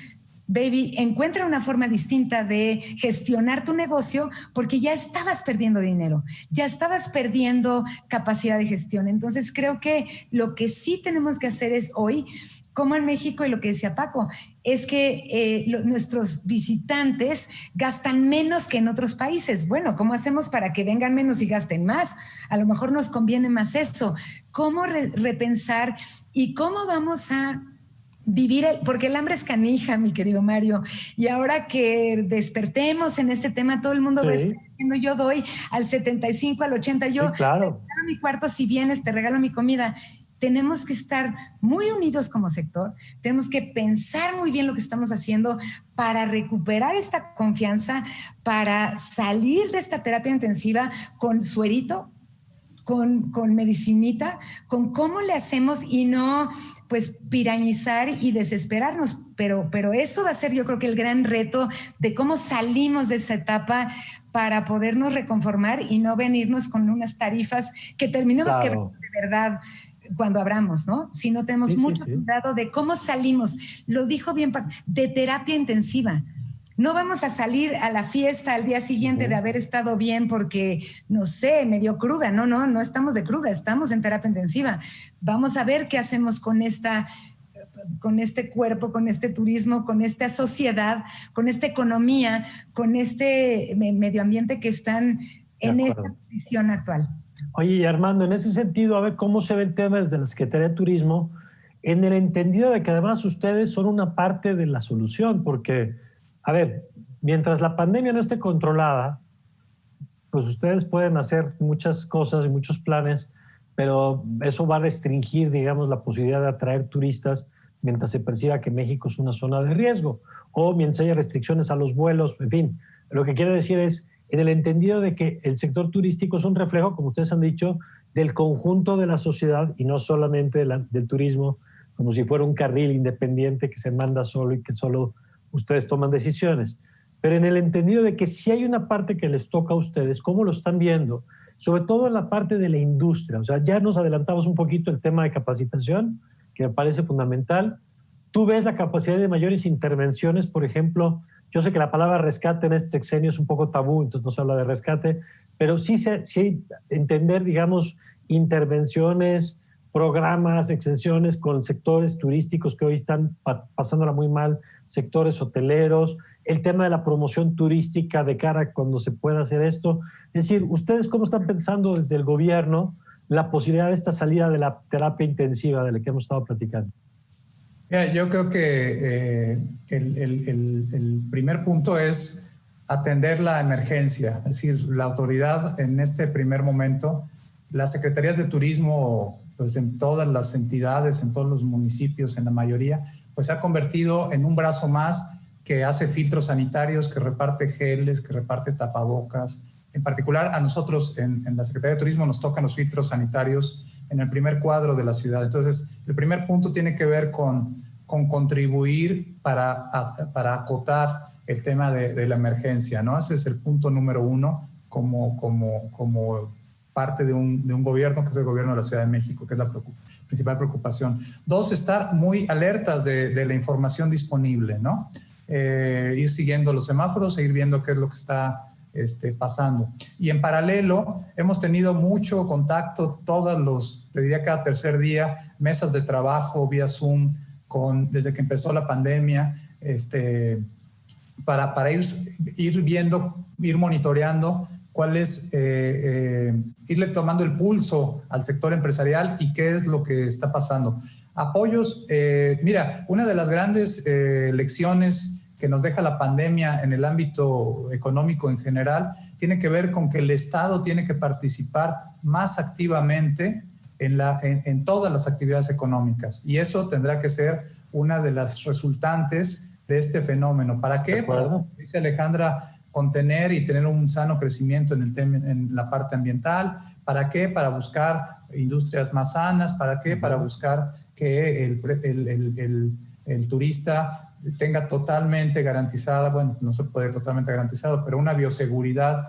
baby, encuentra una forma distinta de gestionar tu negocio porque ya estabas perdiendo dinero, ya estabas perdiendo capacidad de gestión. Entonces, creo que lo que sí tenemos que hacer es hoy, como en México, y lo que decía Paco, es que nuestros visitantes gastan menos que en otros países. Bueno, ¿cómo hacemos para que vengan menos y gasten más? A lo mejor nos conviene más eso. ¿Cómo repensar y cómo vamos a vivir? Porque el hambre es canija, mi querido Mario, y ahora que despertemos en este tema, todo el mundo va a estar diciendo, yo doy al 75, al 80, yo te regalo mi cuarto si vienes, te regalo mi comida. Tenemos que estar muy unidos como sector, tenemos que pensar muy bien lo que estamos haciendo para recuperar esta confianza, para salir de esta terapia intensiva con suerito, con medicinita, con cómo le hacemos y no pues pirañizar y desesperarnos, pero eso va a ser yo creo que el gran reto de cómo salimos de esa etapa para podernos reconformar y no venirnos con unas tarifas que terminemos quebrando de verdad cuando abramos, ¿no? Si no tenemos mucho cuidado de cómo salimos, lo dijo bien, de terapia intensiva. No vamos a salir a la fiesta al día siguiente de haber estado bien porque, no sé, medio cruda. No estamos de cruda, estamos en terapia intensiva. Vamos a ver qué hacemos con este cuerpo, con este turismo, con esta sociedad, con esta economía, con este medio ambiente que están en esta posición actual. Oye, y Armando, en ese sentido, a ver cómo se ve el tema desde la Secretaría de Turismo, en el entendido de que además ustedes son una parte de la solución, porque, a ver, mientras la pandemia no esté controlada, pues ustedes pueden hacer muchas cosas y muchos planes, pero eso va a restringir, digamos, la posibilidad de atraer turistas mientras se perciba que México es una zona de riesgo, o mientras haya restricciones a los vuelos, en fin. Lo que quiero decir es, en el entendido de que el sector turístico es un reflejo, como ustedes han dicho, del conjunto de la sociedad y no solamente del turismo, como si fuera un carril independiente que se manda solo y que solo ustedes toman decisiones. Pero en el entendido de que si hay una parte que les toca a ustedes, ¿cómo lo están viendo? Sobre todo en la parte de la industria. O sea, ya nos adelantamos un poquito el tema de capacitación, que me parece fundamental. ¿Tú ves la capacidad de mayores intervenciones, por ejemplo? Yo sé que la palabra rescate en este sexenio es un poco tabú, entonces no se habla de rescate, pero sí entender, digamos, intervenciones, programas, exenciones con sectores turísticos que hoy están pasándola muy mal, sectores hoteleros, el tema de la promoción turística de cara a cuando se pueda hacer esto. Es decir, ¿ustedes cómo están pensando desde el gobierno la posibilidad de esta salida de la terapia intensiva de la que hemos estado platicando? Yo creo que el primer punto es atender la emergencia, es decir, la autoridad en este primer momento, las secretarías de turismo, pues en todas las entidades, en todos los municipios, en la mayoría, pues se ha convertido en un brazo más que hace filtros sanitarios, que reparte geles, que reparte tapabocas. En particular, a nosotros en la Secretaría de Turismo nos tocan los filtros sanitarios en el primer cuadro de la ciudad. Entonces, el primer punto tiene que ver con contribuir para acotar el tema de la emergencia, ¿no? Ese es el punto número uno como parte de un gobierno, que es el gobierno de la Ciudad de México, que es la principal preocupación. Dos, estar muy alertas de la información disponible, ¿no? Ir siguiendo los semáforos e ir viendo qué es lo que está pasando. Y en paralelo, hemos tenido mucho contacto te diría cada tercer día, mesas de trabajo vía Zoom, desde que empezó la pandemia, para ir viendo, ir monitoreando cuál es, irle tomando el pulso al sector empresarial y qué es lo que está pasando. Apoyos, mira, una de las grandes lecciones que nos deja la pandemia en el ámbito económico en general tiene que ver con que el Estado tiene que participar más activamente en todas las actividades económicas, y eso tendrá que ser una de las resultantes de este fenómeno. ¿Para qué? Para, como dice Alejandra, contener y tener un sano crecimiento en la parte ambiental. ¿Para qué? Para buscar industrias más sanas. ¿Para qué? Para buscar que el turista tenga totalmente garantizada, bueno, no se puede totalmente garantizado, pero una bioseguridad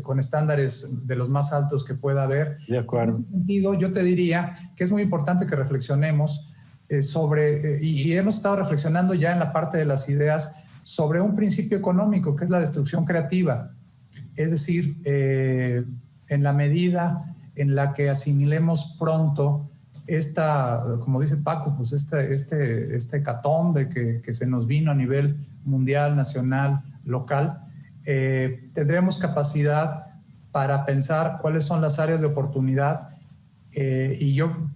con estándares de los más altos que pueda haber. De acuerdo. En ese sentido, yo te diría que es muy importante que reflexionemos y hemos estado reflexionando ya en la parte de las ideas sobre un principio económico, que es la destrucción creativa. Es decir, en la medida en la que asimilemos pronto como dice Paco, pues este hecatombe que se nos vino a nivel mundial, nacional, local, tendremos capacidad para pensar cuáles son las áreas de oportunidad y yo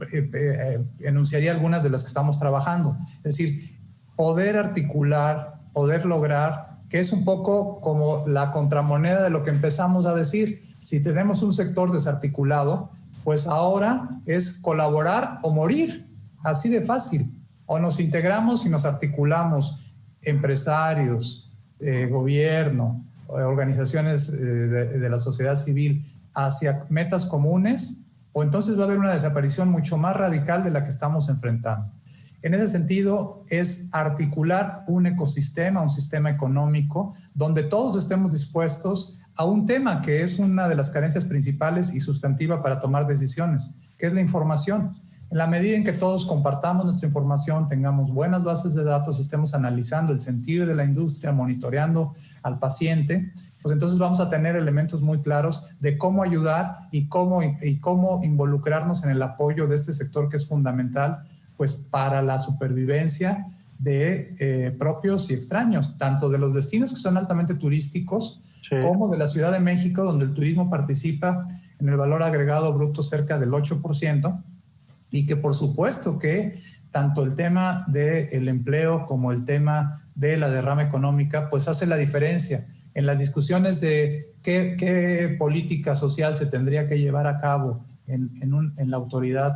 enunciaría algunas de las que estamos trabajando. Es decir, poder articular, poder lograr, que es un poco como la contramoneda de lo que empezamos a decir. Si tenemos un sector desarticulado, pues ahora es colaborar o morir, así de fácil. O nos integramos y nos articulamos, empresarios, gobierno, organizaciones de la sociedad civil, hacia metas comunes, o entonces va a haber una desaparición mucho más radical de la que estamos enfrentando. En ese sentido, es articular un ecosistema, un sistema económico, donde todos estemos dispuestos a un tema que es una de las carencias principales y sustantiva para tomar decisiones, que es la información. En la medida en que todos compartamos nuestra información, tengamos buenas bases de datos, estemos analizando el sentido de la industria, monitoreando al paciente, pues entonces vamos a tener elementos muy claros de cómo ayudar y cómo involucrarnos en el apoyo de este sector que es fundamental, pues para la supervivencia de propios y extraños, tanto de los destinos que son altamente turísticos, sí, como de la Ciudad de México, donde el turismo participa en el valor agregado bruto cerca del 8%, y que por supuesto que tanto el tema del empleo como el tema de la derrama económica, pues hace la diferencia en las discusiones de qué política social se tendría que llevar a cabo en la autoridad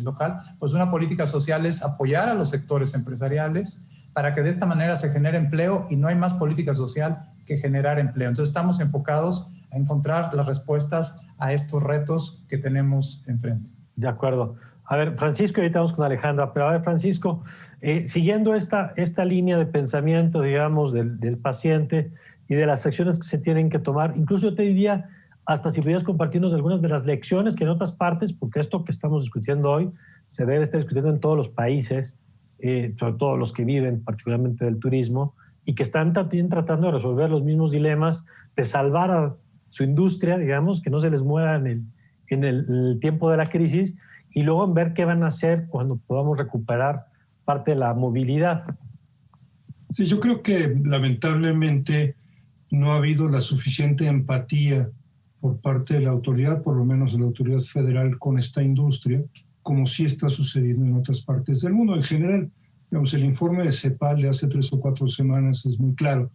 local. Pues una política social es apoyar a los sectores empresariales para que de esta manera se genere empleo, y no hay más política social que generar empleo. Entonces estamos enfocados a encontrar las respuestas a estos retos que tenemos enfrente. De acuerdo. A ver, Francisco, ahorita vamos con Alejandra, pero a ver, Francisco, siguiendo esta línea de pensamiento, digamos, del paciente y de las acciones que se tienen que tomar, incluso yo te diría, hasta si pudieras compartirnos algunas de las lecciones que en otras partes, porque esto que estamos discutiendo hoy se debe estar discutiendo en todos los países, sobre todo los que viven particularmente del turismo, y que están también tratando de resolver los mismos dilemas, de salvar a su industria, digamos, que no se les muera en el tiempo de la crisis, y luego en ver qué van a hacer cuando podamos recuperar parte de la movilidad. Sí, yo creo que lamentablemente no ha habido la suficiente empatía por parte de la autoridad, por lo menos de la autoridad federal, con esta industria, como sí está sucediendo en otras partes del mundo. En general, digamos, el informe de CEPAL de hace 3 o 4 semanas es muy claro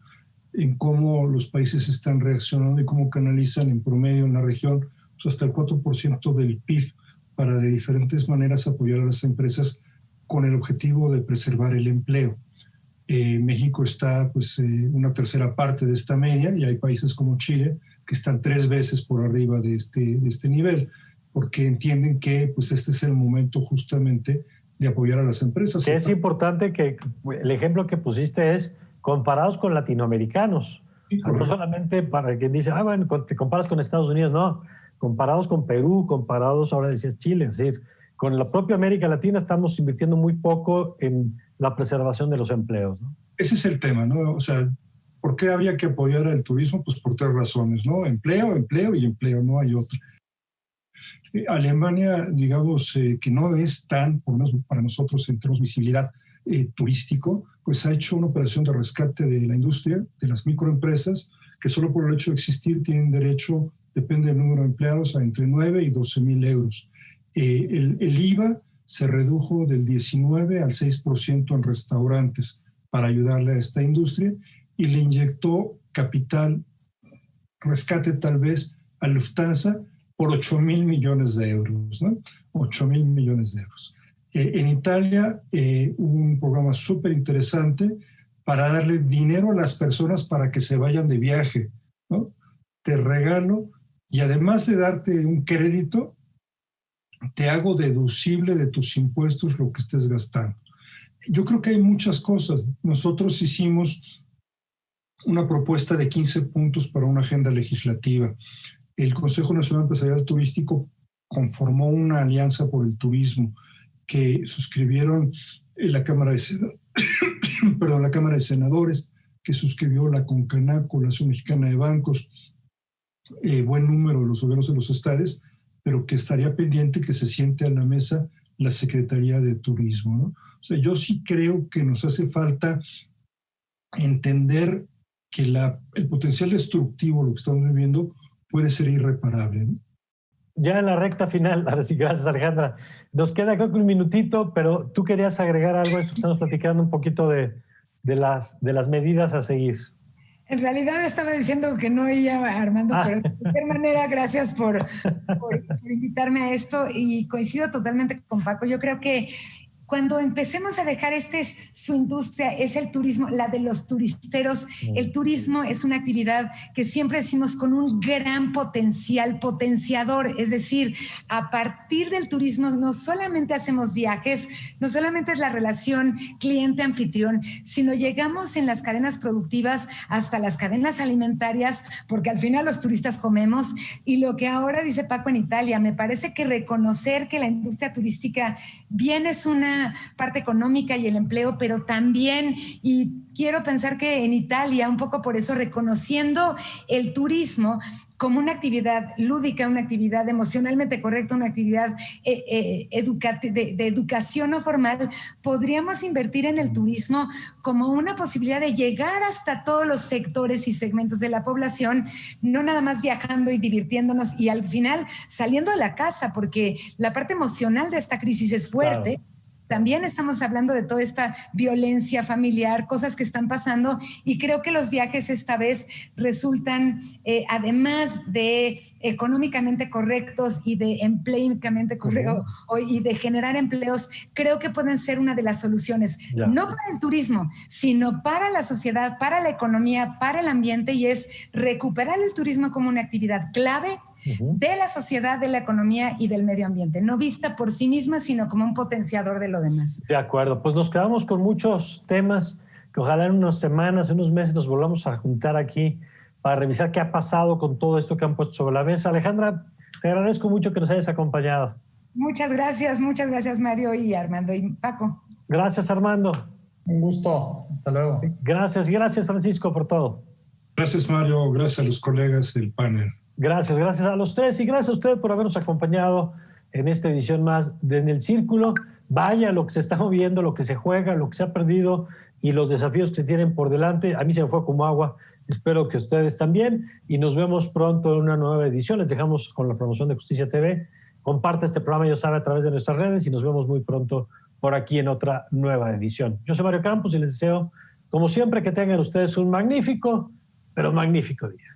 en cómo los países están reaccionando y cómo canalizan en promedio en la región pues hasta el 4% del PIB para de diferentes maneras apoyar a las empresas con el objetivo de preservar el empleo. México está pues una tercera parte de esta media, y hay países como Chile que están 3 veces por arriba de este nivel, porque entienden que pues este es el momento justamente de apoyar a las empresas. Es importante que el ejemplo que pusiste es comparados con latinoamericanos. Sí, no solamente para quien dice, bueno, te comparas con Estados Unidos, no. Comparados con Perú, comparados, ahora decías Chile, es decir, con la propia América Latina estamos invirtiendo muy poco en la preservación de los empleos, ¿no? Ese es el tema, ¿no? O sea, ¿por qué habría que apoyar al turismo? Pues por 3 razones, ¿no? Empleo, empleo y empleo, no hay otra. Alemania, digamos, que no es tan, por lo menos para nosotros en términos de visibilidad turístico, pues ha hecho una operación de rescate de la industria, de las microempresas, que solo por el hecho de existir tienen derecho, depende del número de empleados, a entre 9 y 12 mil euros. El IVA se redujo del 19 al 6% en restaurantes para ayudarle a esta industria, y le inyectó capital, rescate tal vez, a Lufthansa por 8 mil millones de euros, ¿no? 8 mil millones de euros. En Italia hubo un programa súper interesante para darle dinero a las personas para que se vayan de viaje, ¿no? Te regalo, y además de darte un crédito, te hago deducible de tus impuestos lo que estés gastando. Yo creo que hay muchas cosas. Nosotros hicimos una propuesta de 15 puntos para una agenda legislativa. El Consejo Nacional Empresarial Turístico conformó una alianza por el turismo que suscribieron la Cámara de la Cámara de Senadores, que suscribió la CONCANACO, la Asociación Mexicana de Bancos, buen número de los gobiernos de los estados, pero que estaría pendiente que se siente a la mesa la Secretaría de Turismo, ¿no? O sea, yo sí creo que nos hace falta entender que el potencial destructivo, lo que estamos viviendo, puede ser irreparable, ¿no? Ya en la recta final, ahora sí, gracias Alejandra. Nos queda creo que un minutito, pero tú querías agregar algo a esto que estamos platicando, un poquito de las medidas a seguir. En realidad estaba diciendo que no iba, Armando, pero de cualquier manera, gracias por invitarme a esto y coincido totalmente con Paco. Yo creo que cuando empecemos a dejar su industria, es el turismo, la de los turisteros. El turismo es una actividad que siempre decimos con un gran potencial potenciador, es decir, a partir del turismo no solamente hacemos viajes, no solamente es la relación cliente-anfitrión, sino llegamos en las cadenas productivas hasta las cadenas alimentarias, porque al final los turistas comemos. Y lo que ahora dice Paco en Italia, me parece que reconocer que la industria turística bien es una parte económica y el empleo, pero también, y quiero pensar que en Italia, un poco por eso, reconociendo el turismo como una actividad lúdica, una actividad emocionalmente correcta, una actividad de educación no formal, podríamos invertir en el turismo como una posibilidad de llegar hasta todos los sectores y segmentos de la población, no nada más viajando y divirtiéndonos y al final saliendo de la casa, porque la parte emocional de esta crisis es fuerte. Claro. También estamos hablando de toda esta violencia familiar, cosas que están pasando, y creo que los viajes esta vez resultan, además de económicamente correctos y de empleicamente correctos, y de generar empleos, creo que pueden ser una de las soluciones, no para el turismo, sino para la sociedad, para la economía, para el ambiente, y es recuperar el turismo como una actividad clave de la sociedad, de la economía y del medio ambiente, no vista por sí misma, sino como un potenciador de lo demás. De acuerdo, pues nos quedamos con muchos temas que ojalá en unas semanas, en unos meses nos volvamos a juntar aquí para revisar qué ha pasado con todo esto que han puesto sobre la mesa. Alejandra, te agradezco mucho que nos hayas acompañado. Muchas gracias Mario y Armando y Paco. Gracias Armando. Un gusto, hasta luego. Gracias Francisco por todo. Gracias Mario, gracias a los colegas del panel. Gracias a los tres y gracias a ustedes por habernos acompañado en esta edición más de En el Círculo. Vaya lo que se está moviendo, lo que se juega, lo que se ha perdido y los desafíos que se tienen por delante. A mí se me fue como agua, espero que ustedes también, y nos vemos pronto en una nueva edición. Les dejamos con la promoción de Justicia TV. Comparte este programa, ya sabe, a través de nuestras redes y nos vemos muy pronto por aquí en otra nueva edición. Yo soy Mario Campos y les deseo, como siempre, que tengan ustedes un magnífico, pero magnífico día.